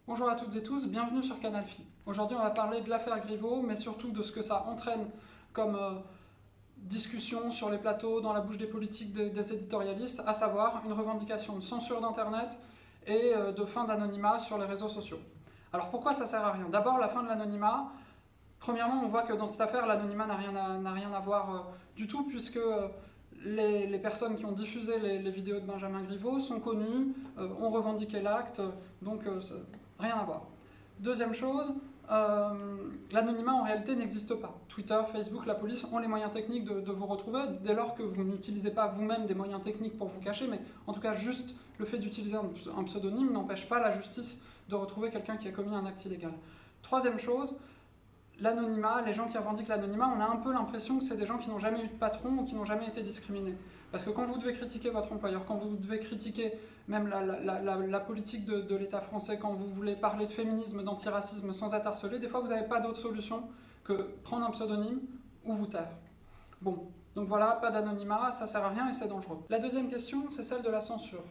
Bonjour à toutes et tous, bienvenue sur Canal Phi. Aujourd'hui, on va parler de l'affaire Griveaux, mais surtout de ce que ça entraîne comme discussion sur les plateaux, dans la bouche des politiques, des éditorialistes, à savoir une revendication de censure d'Internet et de fin d'anonymat sur les réseaux sociaux. Alors pourquoi ça sert à rien? D'abord, la fin de l'anonymat. Premièrement, on voit que dans cette affaire, l'anonymat n'a rien à voir du tout, puisque les personnes qui ont diffusé les vidéos de Benjamin Griveaux sont connues, ont revendiqué l'acte, donc rien à voir. Deuxième chose, l'anonymat en réalité n'existe pas. Twitter, Facebook, la police ont les moyens techniques de vous retrouver dès lors que vous n'utilisez pas vous-même des moyens techniques pour vous cacher, mais en tout cas juste le fait d'utiliser un pseudonyme n'empêche pas la justice de retrouver quelqu'un qui a commis un acte illégal. Troisième chose, l'anonymat, les gens qui revendiquent l'anonymat, on a un peu l'impression que c'est des gens qui n'ont jamais eu de patron ou qui n'ont jamais été discriminés. Parce que quand vous devez critiquer votre employeur, quand vous devez critiquer même la politique de l'État français, quand vous voulez parler de féminisme, d'antiracisme sans être harcelé, des fois vous n'avez pas d'autre solution que prendre un pseudonyme ou vous taire. Bon, donc voilà, pas d'anonymat, ça sert à rien et c'est dangereux. La deuxième question, c'est celle de la censure.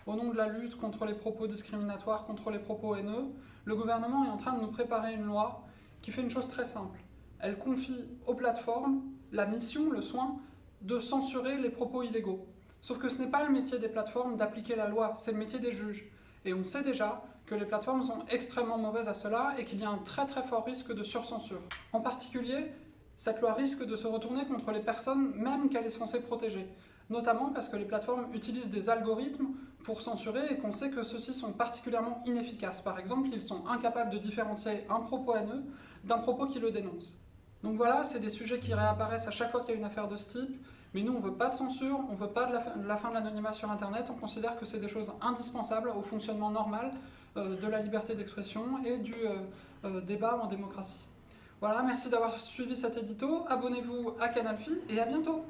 Au nom de la lutte contre les propos discriminatoires, contre les propos haineux, le gouvernement est en train de nous préparer une loi qui fait une chose très simple. Elle confie aux plateformes la mission, le soin de censurer les propos illégaux. Sauf que ce n'est pas le métier des plateformes d'appliquer la loi, c'est le métier des juges. Et on sait déjà que les plateformes sont extrêmement mauvaises à cela et qu'il y a un très très fort risque de surcensure. En particulier, cette loi risque de se retourner contre les personnes même qu'elle est censée protéger. Notamment parce que les plateformes utilisent des algorithmes pour censurer et qu'on sait que ceux-ci sont particulièrement inefficaces. Par exemple, ils sont incapables de différencier un propos haineux d'un propos qui le dénonce. Donc voilà, c'est des sujets qui réapparaissent à chaque fois qu'il y a une affaire de ce type, mais nous on ne veut pas de censure, on ne veut pas de la fin de l'anonymat sur Internet, on considère que c'est des choses indispensables au fonctionnement normal de la liberté d'expression et du débat en démocratie. Voilà, merci d'avoir suivi cet édito, abonnez-vous à Canal Phi et à bientôt.